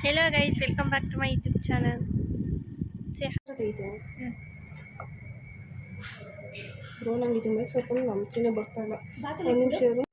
Hello guys, welcome back to my YouTube channel. Say ರೋಲ್ ಹಂಗಿದ್ದೀನಿ ಸ್ವಲ್ಪ ನಂಬಿಕೆನೇ ಬರ್ತಾ ಇಲ್ಲ. ಒಂದು ನಿಮಿಷ ಇರು.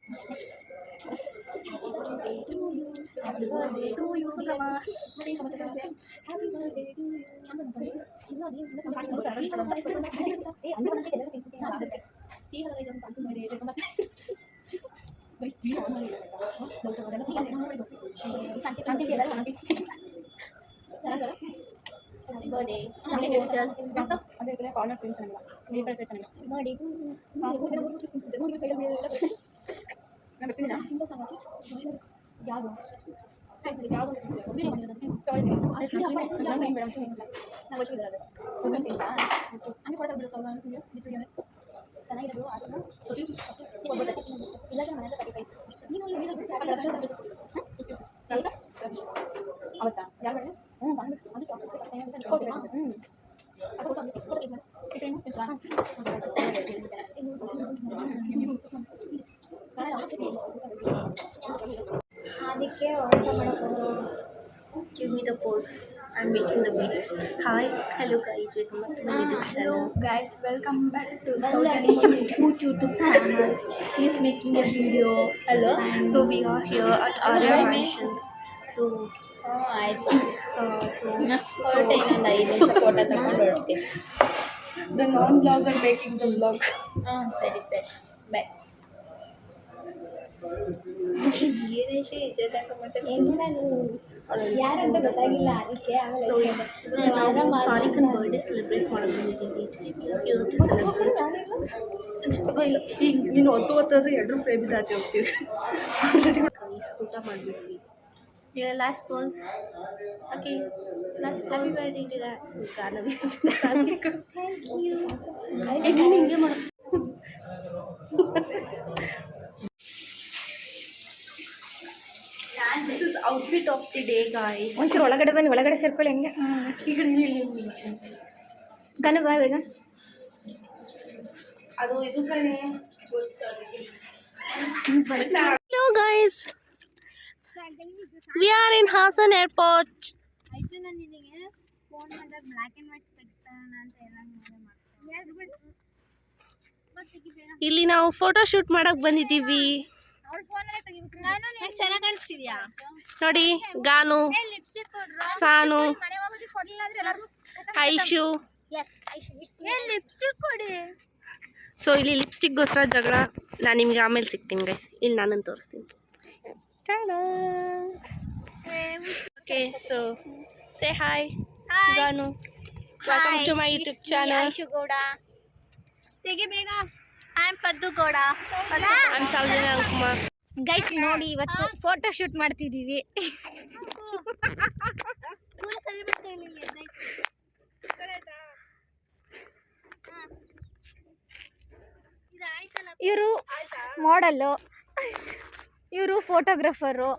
give me the pose. I'm making the video. Hi, hello guys, welcome back to my YouTube channel. Hello guys, welcome back to Saujani YouTube channel. She is making a video. Hello. So we are here at Arya Mansion. So ಆಯ್ತು so photo ತಗೊಂಡು ಹೊರಡ್ತೀವಿ. The non-vlogger making the vlog. ಸರಿ ಬಾಯ್. ಯಾರಂತ ಗೊತ್ತಾಗಿಲ್ಲ ಅದಕ್ಕೆ. so ನಾವು ಸಾನಿಕನ್ birthday celebrate ಮಾಡೋದಿದ್ದೀವಿ. Here to celebrate. ಇನ್ನು ಹೊತ್ತು ಎರಡು ಫ್ರೇಮ್ ಆಚೆ ಹೋಗ್ತೀವಿ. Guys, ಊಟ ಮಾಡ್ಬಿಟ್ವಿ. Here last pose. Okay, last pose. Happy birthday to that. Thank you. ಹಿಂಗೆ ಮಾಡು. This is outfit of the day, guys. ಒಂಚೂರು ಒಳಗಡೆ ಬನ್ನಿ, ಒಳಗಡೆ ಸೇರ್ಕೊಳ್ಳಿ ಹೆಂಗೆ. ಗನ ಬಾ ಬೇಗ. ಅದು ಇದು ಕಣೆ. Hello guys. We are in Hassan Airport. Phone ಮಾಡಿದಾಗ ಬ್ಲ್ಯಾಕ್ ಆ್ಯಂಡ್ ವೈಟ್ ತೆಗಿತಾನ ಅಂತ ಎಲ್ಲ ಇಲ್ಲಿ ನಾವು ಫೋಟೋ ಶೂಟ್ ಮಾಡಕ್ ಬಂದಿದ್ದೀವಿ. ಚೆನ್ನಾಗಿ ಕಾಣಿಸ್ತಿದ್ಯಾ ನೋಡಿ, ಗಾನು, ಸಾನು, ಐಶು. ಲಿಪ್ಸ್ಟಿಕ್ ಕೊಡಿ. ಸೊ ಇಲ್ಲಿ ಲಿಪ್ಸ್ಟಿಕ್ಗೋಸ್ಕರ ಜಗಳ. ನಾನು ನಿಮ್ಗೆ ಆಮೇಲೆ ಸಿಗ್ತೀನಿ ಗೈಸ್. ಇಲ್ಲಿ ನಾನನ್ನು ತೋರಿಸ್ತೀನಿ. Okay, so say hi Ganu. Welcome to my YouTube channel. Aishu Gowda ತೆಗಿ ಬೇಗ. I am Paddu Gowda. I am Soujanya Kumar. Guys ನೋಡಿ, ಇವತ್ತು ಫೋಟೋ ಶೂಟ್ ಮಾಡ್ತಿದ್ದೀವಿ. ಇವರು ಮಾಡಲ್ಲು, ಇವರು ಫೋಟೋಗ್ರಾಫರು.